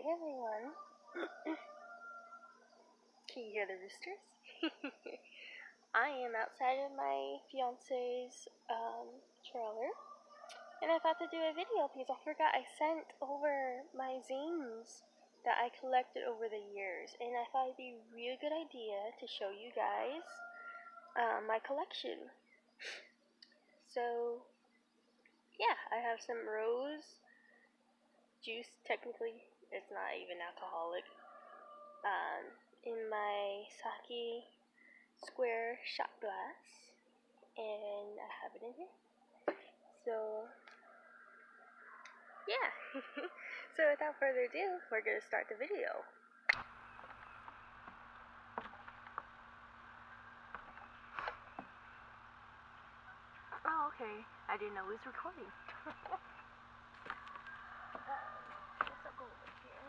Hi everyone. Can you hear the roosters? I am outside of my fiance's trailer, and I thought to do a video because I forgot I sent over my zines that I collected over the years, and I thought it'd be a really good idea to show you guys my collection. So yeah, I have some rose juice. Technically it's not even alcoholic, in my sake square shot glass, and I have it in here. So yeah. So without further ado, we're gonna start the video. Oh, okay. I didn't know it was recording. Guess I'll go over here.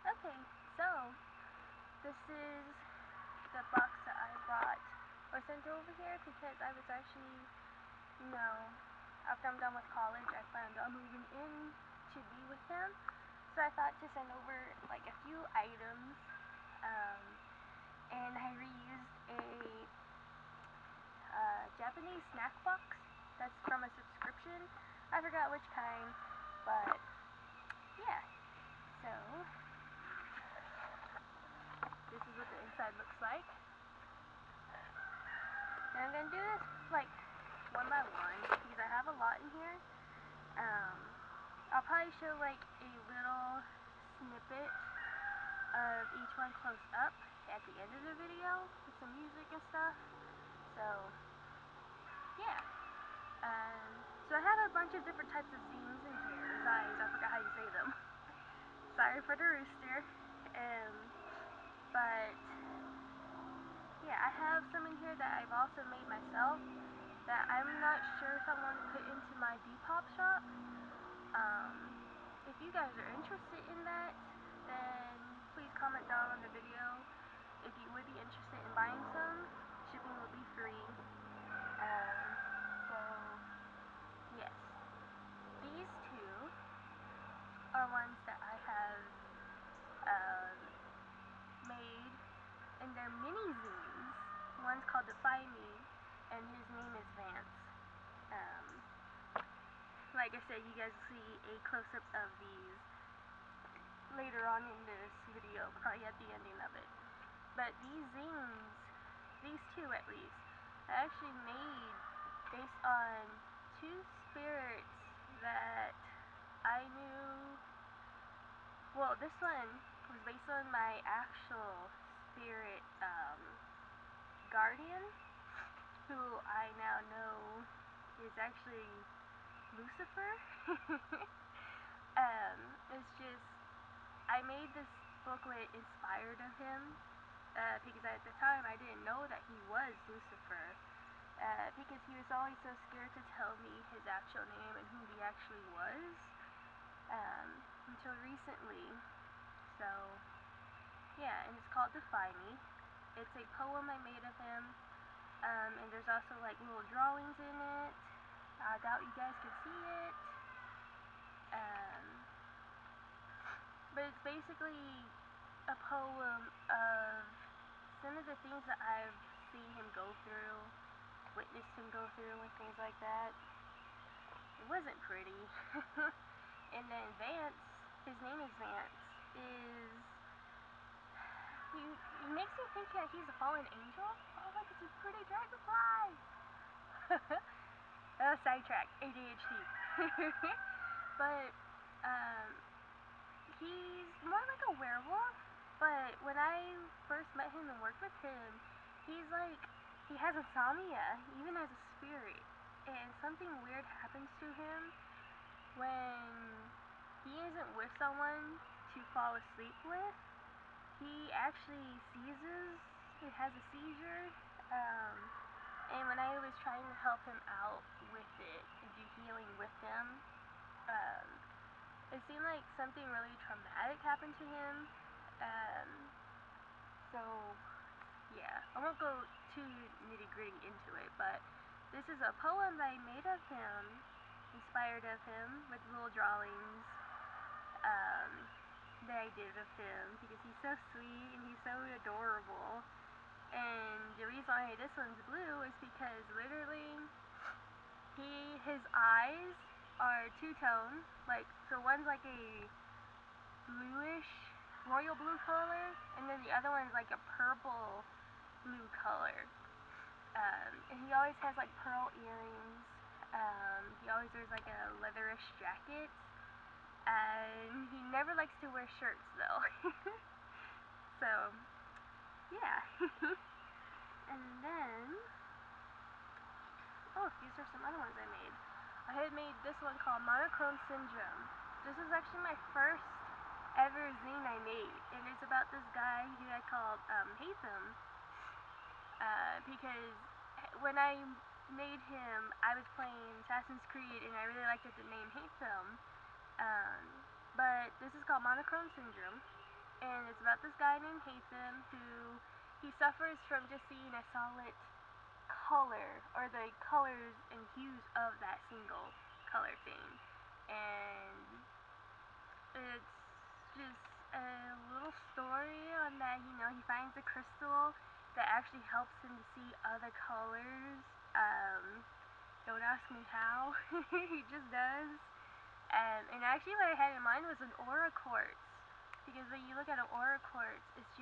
Okay, so this is the box that I brought or sent over here because I was actually, after I'm done with college, I planned on moving in to be with him. So I thought to send over like a few items, and I reused a Japanese snack box that's from a subscription. I forgot which kind, but yeah. So this is what the inside looks like. And I'm gonna do this like one by one because I have a lot in here. I'll probably show like a little snippet of each one close up at the end of the video with some music and stuff. So yeah. So I have a bunch of different types of zines in here. Besides, I forgot how you say them. Sorry for the rooster. But yeah, I have some in here that I've also made myself that I'm not sure if I want to put into my Depop shop. If you guys are interested in that, then please comment down on the video if you would be interested in buying some. Shipping will be free. So yes, these two are ones that I have made, and they're mini zines. One's called Defy Me, and his name is Vance. Like I said, you guys will see a close-up of these later on in this video, probably at the ending of it. But these zines, these two at least, I actually made based on two spirits that I knew. Well, this one was based on my actual spirit guardian, who I now know is actually Lucifer. It's just, I made this booklet inspired of him, because at the time I didn't know that he was Lucifer, because he was always so scared to tell me his actual name and who he actually was, until recently. So yeah, and it's called Defy Me. It's a poem I made of him, and there's also like little drawings in it. I doubt you guys can see it. But it's basically a poem of some of the things that I've seen him go through, witnessed him go through, and things like that. It wasn't pretty. And then Vance, his name is Vance, he makes me think that he's a fallen angel. Oh, look, it's a pretty dragonfly. Oh, sidetrack, ADHD. But he's more like a werewolf. But when I first met him and worked with him, he's like, he has insomnia, even as a spirit. And something weird happens to him when he isn't with someone to fall asleep with. He actually seizes, he has a seizure, and when I was trying to help him out with it and do healing with him, it seemed like something really traumatic happened to him, So, yeah, I won't go too nitty-gritty into it, but this is a poem that I made of him, inspired of him, with little drawings that I did of him, because he's so sweet and he's so adorable. And the reason why this one's blue is because literally his eyes are two-tone, like, so one's like a bluish royal blue color, and then the other one's like a purple blue color. And he always has like pearl earrings. He always wears like a leatherish jacket, and he never likes to wear shirts though. So yeah. And then, oh, these are some other ones I made. I had made this one called Monochrome Syndrome. This is actually my first ever zine I made, and it's about this guy who I called 𝓢𝓸𝓬𝓲𝓪, because when I made him, I was playing Assassin's Creed, and I really liked the name 𝓢𝓸𝓬𝓲𝓪. But this is called Monochrome Syndrome, and it's about this guy named 𝓢𝓸𝓬𝓲𝓪 who he suffers from just seeing a solid color, or the colors and hues of that single color thing. And it's just a little story on that, you know, he finds a crystal that actually helps him to see other colors. Don't ask me how. He just does. And actually what I had in mind was an aura quartz, because when you look at an aura quartz, it's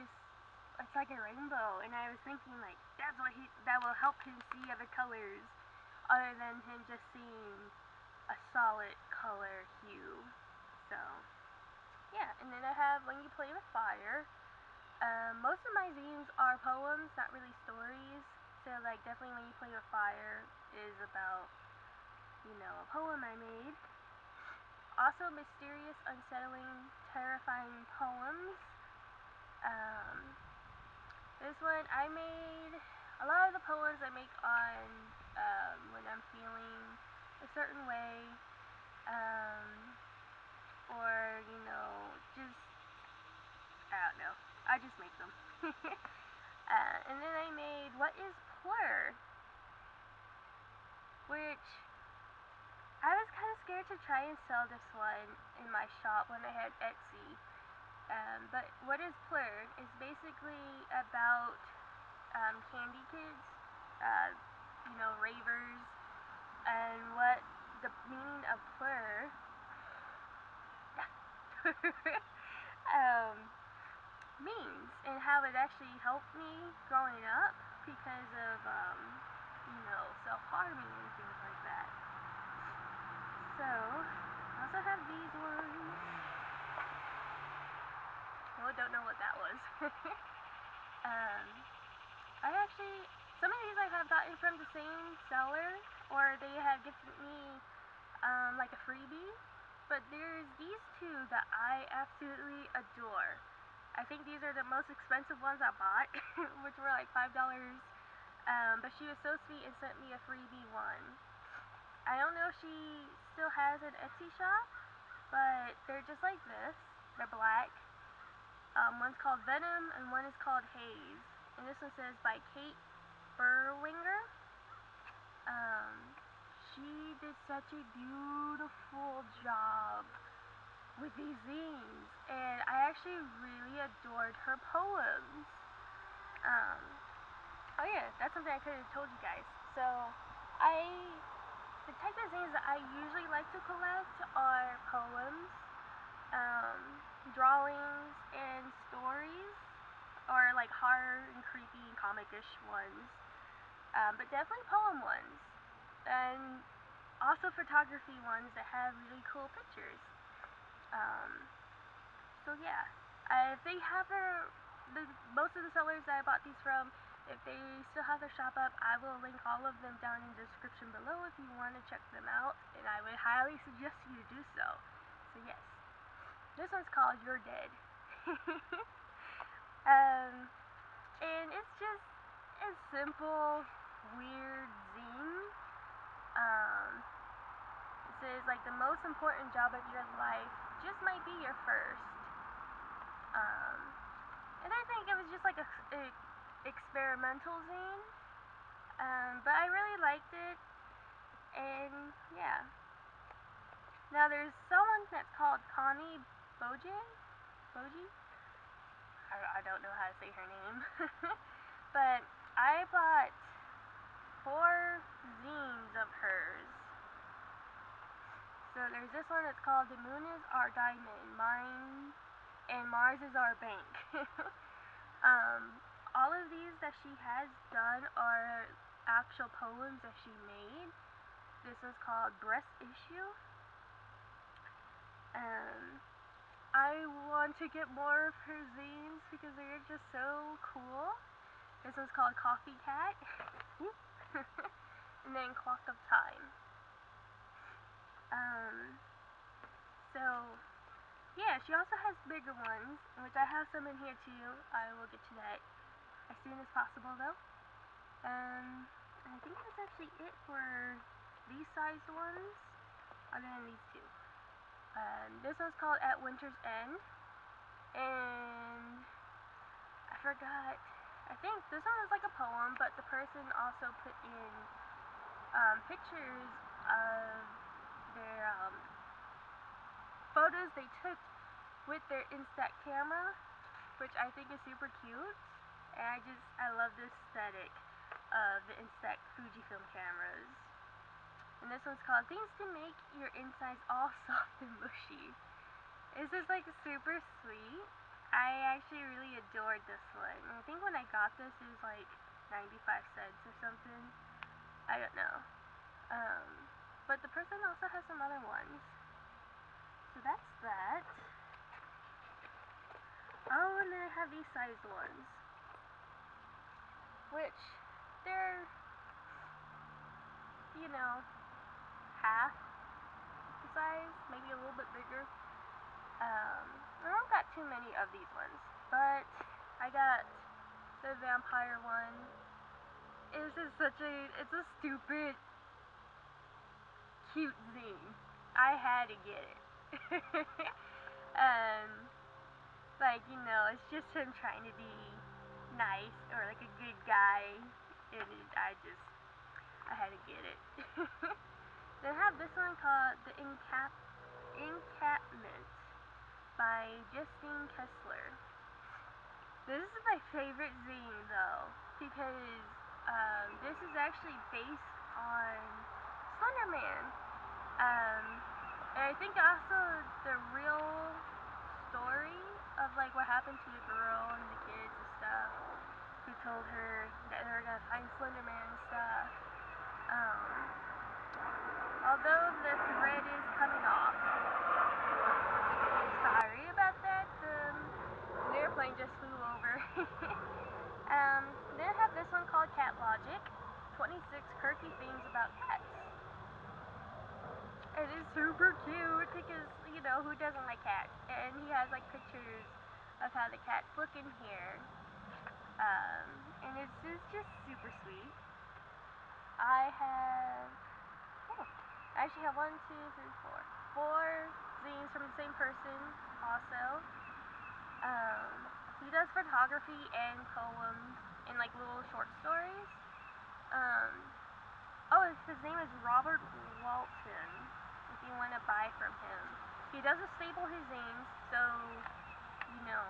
like a rainbow, and I was thinking like that will help him see other colors other than him just seeing a solid color hue. So yeah, and then I have When You Play with Fire. Most of my zines are poems, not really stories. So like definitely When You Play with Fire is about, you know, a poem I made. Also mysterious, unsettling, terrifying poems. This one I made, a lot of the poems I make on when I'm feeling a certain way, or, you know, just, I don't know, I just make them. And then I made What is Plur? Which I was kind of scared to try and sell this one in my shop when I had Etsy. But What is Plur is basically about candy kids, you know, ravers, and what the meaning of plur means, and how it actually helped me growing up because of, you know, self-harming and things like that. So, I also have these ones. I don't know what that was. I actually, some of these I have gotten from the same seller, or they have gifted me like a freebie, but there's these two that I absolutely adore. I think these are the most expensive ones I bought, which were like $5, but she was so sweet and sent me a freebie one. I don't know if she still has an Etsy shop, but they're just like this. They're black. One's called Venom and one is called Haze. And this one says by 𝓢𝓸𝓬𝓲𝓪. She did such a beautiful job with these zines, and I actually really adored her poems. Oh yeah, that's something I could have told you guys. So, the type of zines that I usually like to collect are poems, drawings, and stories, or like horror and creepy and comic-ish ones, but definitely poem ones, and also photography ones that have really cool pictures. So yeah, if they have most of the sellers that I bought these from, if they still have their shop up, I will link all of them down in the description below if you want to check them out, and I would highly suggest you to do so. So yes, this one's called You're Dead. And it's just a simple, weird zine. It says like the most important job of your life just might be your first. And I think it was just like a experimental zine. But I really liked it, and yeah. Now there's someone that's called Connie Boji? I don't know how to say her name. But I bought 4 zines of hers. So there's this one that's called The Moon is Our Diamond, Mine, and Mars is Our Bank. All of these that she has done are actual poems that she made. This was called Breast Issue. I want to get more of her zines because they're just so cool. This one's called Coffee Cat. And then Clock of Time. So yeah, she also has bigger ones, which I have some in here too. I will get to that as soon as possible though. I think that's actually it for these sized ones, other than these two. This one's called At Winter's End, and I forgot, I think this one was like a poem, but the person also put in pictures of their photos they took with their Instax camera, which I think is super cute, and I love the aesthetic of the Instax Fujifilm cameras. And this one's called Things to Make Your Insides All Soft and Mushy. This is like super sweet. I actually really adored this one. And I think when I got this, it was like 95 cents or something. I don't know. But the person also has some other ones. So that's that. Oh, and then I have these sized ones, which they're, you know, half the size, maybe a little bit bigger. I don't got too many of these ones, but I got the vampire one. It's just it's a stupid, cute zine. I had to get it. Like, you know, it's just him trying to be nice or like a good guy, and I had to get it. They have this one called the Encampment by Justine Kessler. This is my favorite zine though, because this is actually based on Slender Man. And I think also the real story of like what happened to the girl and the kids and stuff, who told her that they were gonna find Slender Man and stuff. Although the thread is coming off. Sorry about that. An airplane just flew over. Then I have this one called Cat Logic, 26 Quirky Things About Cats. It is super cute because, you know, who doesn't like cats? And he has like pictures of how the cats look in here. And it's just super sweet. I actually have 4 zines from the same person also. He does photography and poems and like little short stories. His name is Robert Walton, if you want to buy from him. He doesn't staple his zines, so, you know,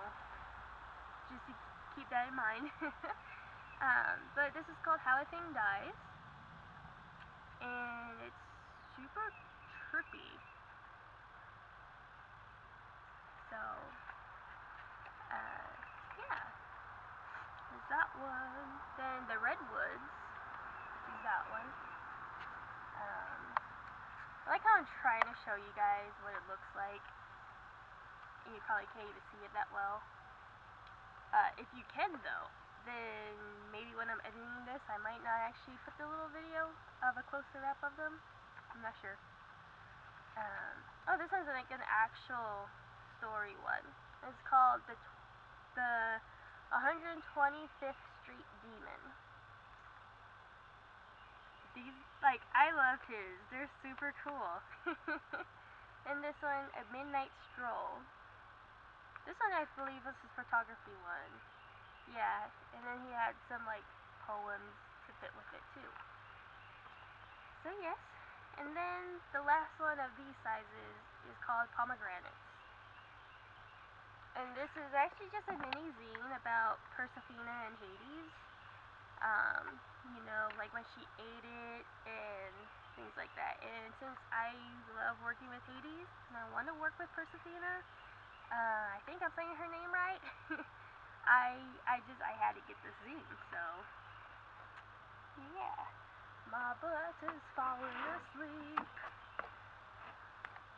just to keep that in mind. But this is called How a Thing Dies, and it's super trippy. So, yeah, there's that one. Then the Redwoods is that one. I like how I'm trying to show you guys what it looks like. You probably can't even see it that well. If you can though, then maybe when I'm editing this, I might not actually put the little video of a closer up of them. I'm not sure. This one's like an actual story one. It's called the 125th Street Demon. These, like, I love his. They're super cool. And this one, A Midnight Stroll. This one I believe was his photography one. Yeah, and then he had some like poems to fit with it too. So yes, and then the last one of these sizes is called Pomegranates. And this is actually just a mini zine about Persephone and Hades. You know, like when she ate it and things like that. And since I love working with Hades and I want to work with Persephone, I think I'm saying her name right. I had to get this zine, so yeah. My butt is falling asleep.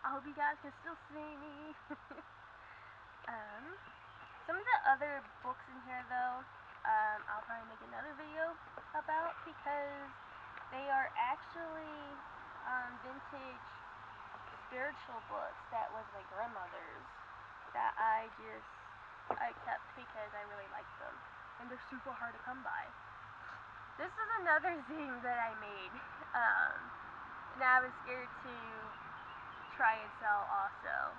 I hope you guys can still see me. Some of the other books in here though, I'll probably make another video about because they are actually vintage spiritual books that was my grandmother's that I kept because I really liked them and they're super hard to come by. This is another zine that I made, and I was scared to try and sell also.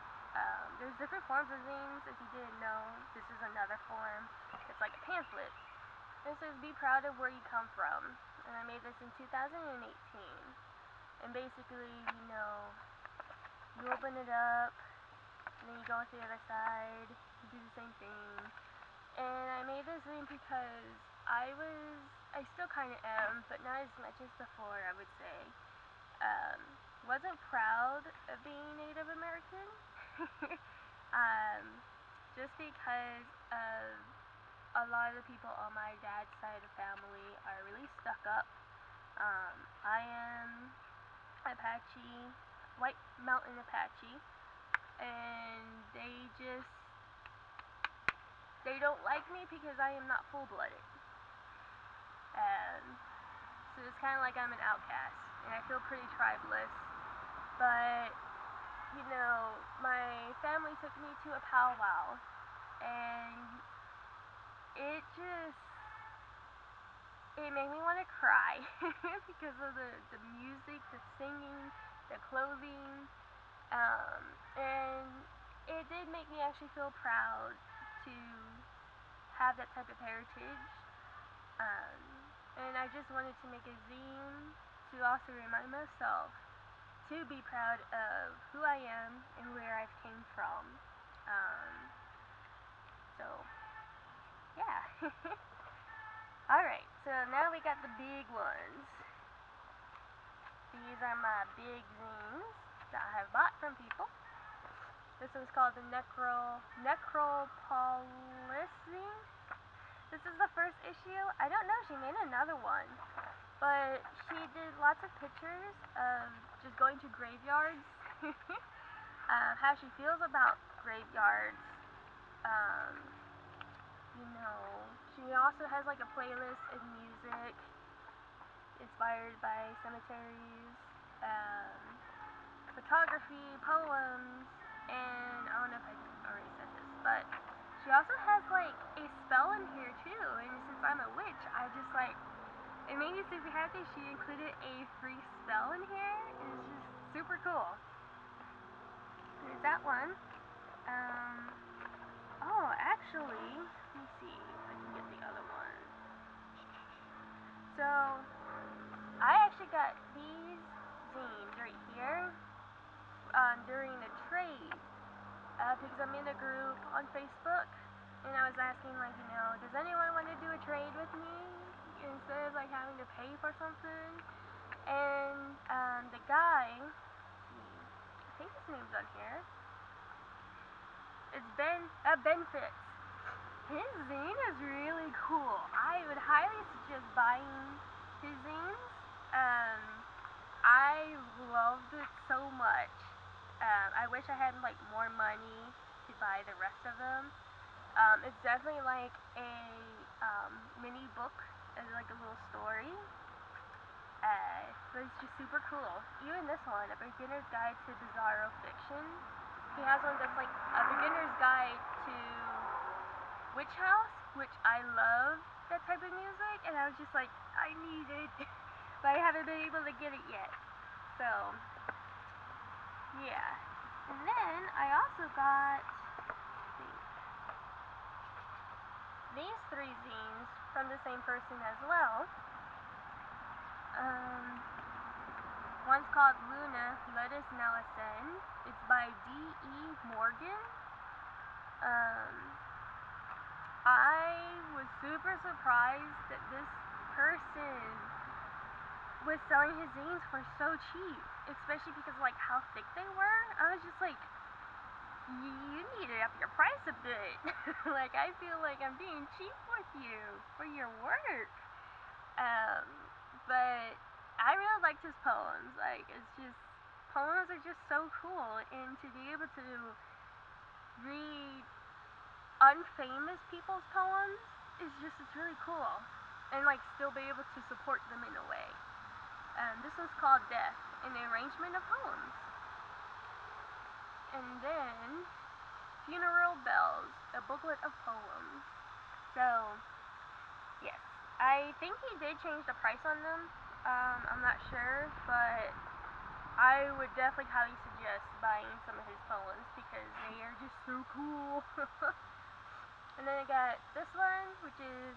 There's different forms of zines, if you didn't know. This is another form. It's like a pamphlet. It says, be proud of where you come from. And I made this in 2018. And basically, you know, you open it up, and then you go to the other side, you do the same thing. And I made this zine because I still kind of am, but not as much as before, I would say. Wasn't proud of being Native American. Just because of a lot of the people on my dad's side of the family are really stuck up. I am Apache, White Mountain Apache, and they don't like me because I am not full-blooded. So it's kind of like I'm an outcast, and I feel pretty tribeless. But, you know, my family took me to a powwow, and it made me want to cry because of the music, the singing, the clothing, and it did make me actually feel proud to have that type of heritage. And I just wanted to make a zine to also remind myself to be proud of who I am and where I've came from. So, yeah. Alright, so now we got the big ones. These are my big zines that I have bought from people. This one's called the necropolis zine. This is the first issue. I don't know, she made another one. But she did lots of pictures of just going to graveyards. How she feels about graveyards. You know, she also has like a playlist of music inspired by cemeteries, photography, poems, and I don't know if I already said this, but she also has like a spell in here too, and since I'm a witch, it made me super happy she included a free spell in here. It's just super cool. There's that one. Oh, actually, let me see if I can get the other one. So, I actually got these zines right here during the trade because I'm in a group on Facebook, and I was asking, like, you know, does anyone want to do a trade with me instead of like having to pay for something? And the guy, I think his name's on here. It's Ben Fitz. His zine is really cool. I would highly suggest buying his zines. I loved it so much. I wish I had like more money to buy the rest of them. It's definitely like a mini book, as like a little story. But it's just super cool. Even this one, A Beginner's Guide to Bizarro Fiction. He has one that's like a beginner's guide to Witch House, which I love that type of music, and I was just like, I need it, but I haven't been able to get it yet. So, yeah. And then I also got, from the same person as well. One's called 𝓢𝓸𝓬𝓲𝓪. It's by D.E. Morgan. I was super surprised that this person was selling his zines for so cheap, especially because like how thick they were. I was just like, you need to up your price a bit. Like, I feel like I'm being cheap with you for your work. But I really liked his poems. Like, it's just, poems are just so cool, and to be able to read unfamous people's poems is just, it's really cool, and like still be able to support them in a way. This one's called Death, an arrangement of poems. And then Funeral Bells, a booklet of poems. So yes, I think he did change the price on them. I'm not sure, but I would definitely highly suggest buying some of his poems because they are just so cool. And then I got this one, which is,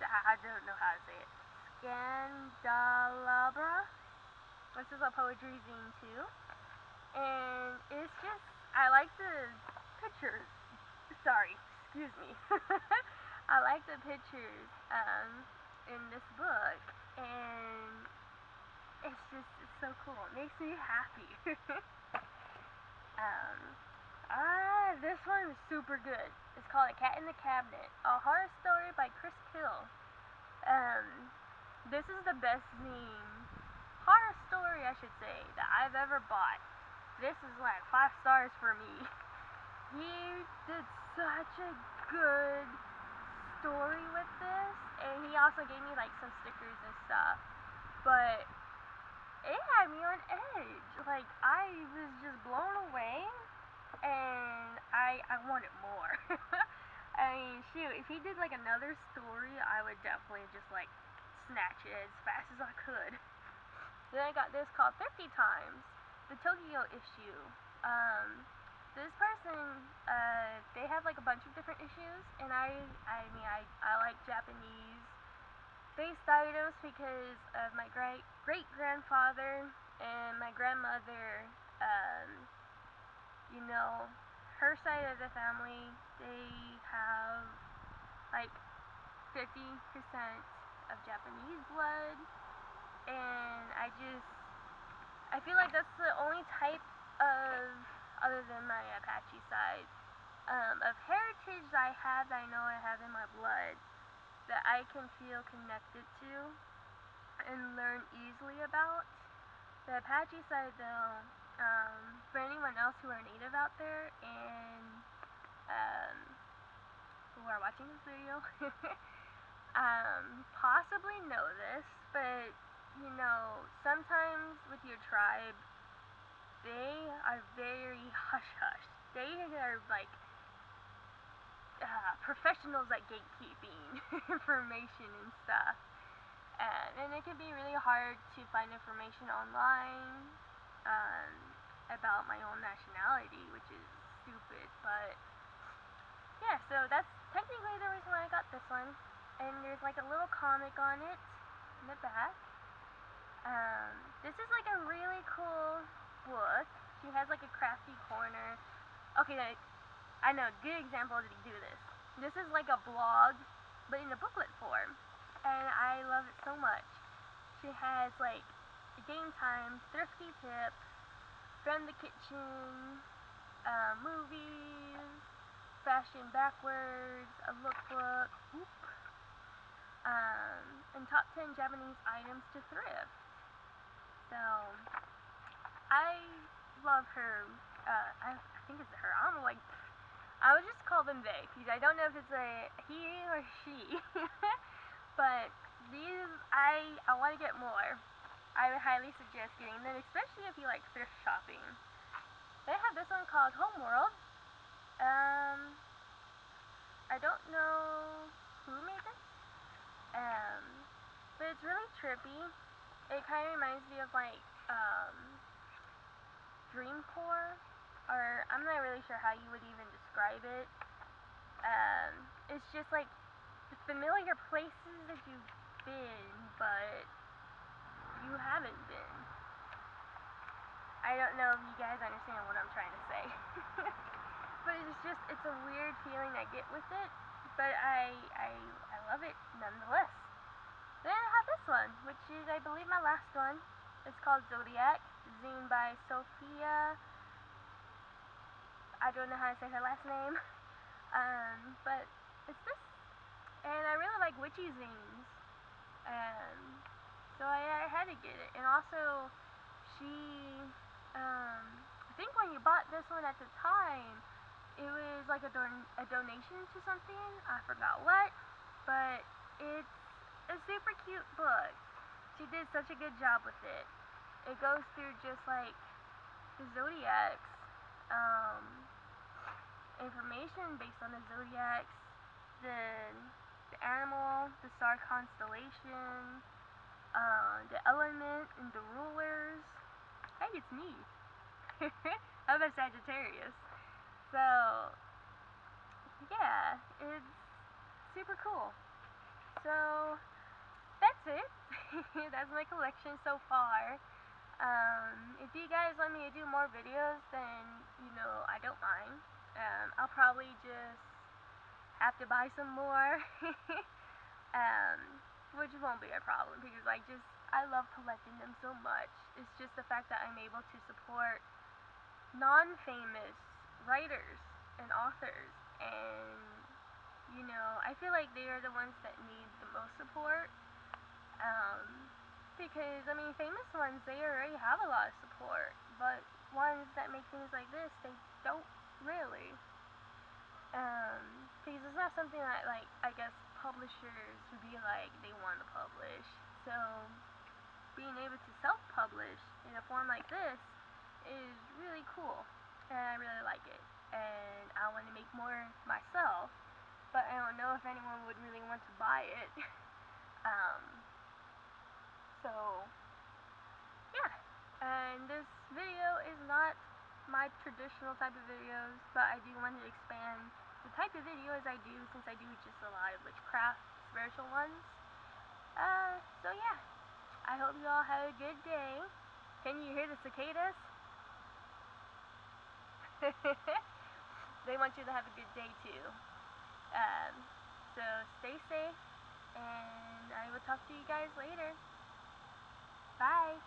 I don't know how to say it, 𝓢𝓸𝓬𝓲𝓪. This is a poetry zine too. And it's just, I like the pictures. Sorry, excuse me. I like the pictures in this book, and it's just, it's so cool. It makes me happy. This one is super good. It's called A Cat in the Cabinet, a horror story by Chris Hill. This is the best zine, horror story I should say, that I've ever bought. This is like 5 stars for me. He did such a good story with this, and he also gave me like some stickers and stuff. But it had me on edge. Like, I was just blown away, and I wanted more. I mean, shoot, if he did like another story, I would definitely just like snatch it as fast as I could. Then I got this called Thrifty Times, the Tokyo issue. This person, they have like a bunch of different issues, and I mean, I like Japanese based items because of my great-grandfather and my grandmother. You know, her side of the family, they have like 50% of Japanese blood, and I feel like that's the only type of, other than my Apache side, of heritage that I have, that I know I have in my blood, that I can feel connected to and learn easily about. The Apache side though, for anyone else who are native out there and who are watching this video, possibly know this, but you know, sometimes with your tribe, they are very hush-hush. They are like professionals at gatekeeping information and stuff. And it can be really hard to find information online about my own nationality, which is stupid, but yeah, so that's technically the reason why I got this one. And there's like a little comic on it in the back. This is like a really cool book. She has like a crafty corner. Okay, I know, good example to do this. This is like a blog, but in a booklet form, and I love it so much. She has like game time, thrifty tips, from the kitchen, movies, fashion backwards, a lookbook, and top 10 Japanese items to thrift. So I love her. I think it's her. I don't know, like, I would just call them they, because I don't know if it's a he or she. But these, I want to get more. I would highly suggest getting them, especially if you like thrift shopping. They have this one called Homeworld. I don't know who made this, but it's really trippy. It kind of reminds me of like dreamcore, or I'm not really sure how you would even describe it. It's just like familiar places that you've been, but you haven't been. I don't know if you guys understand what I'm trying to say. But it's a weird feeling I get with it, but I love it nonetheless. Then I have this one, which is, I believe, my last one. It's called Zodiac, zine by Sophia. I don't know how to say her last name. But it's this, and I really like witchy zines. So I had to get it. And also, I think when you bought this one at the time, it was like a donation to something. I forgot what, but it's a super cute book. She did such a good job with it. It goes through just like the zodiacs, information based on the zodiacs, the animal, the star constellation, the element, and the rulers. I think it's neat. I'm a Sagittarius. So, yeah, it's super cool. So, that's it. That's my collection so far. If you guys want me to do more videos, then, I don't mind. I'll probably just have to buy some more. Which won't be a problem, because I love collecting them so much. It's just the fact that I'm able to support non-famous writers and authors, and I feel like they are the ones that need the most support, because famous ones, they already have a lot of support, but ones that make things like this, they don't really, because it's not something that, like, I guess publishers would be like they want to publish. So being able to self-publish in a form like this is really cool, and I really like it, and I want to make more myself, but I don't know if anyone would really want to buy it. So yeah, and this video is not my traditional type of videos, but I do want to expand the type of videos I do, since I do just a lot of witchcraft, spiritual ones. So yeah, I hope you all have a good day. Can you hear the cicadas? They want you to have a good day too. So stay safe, and I will talk to you guys later. Bye.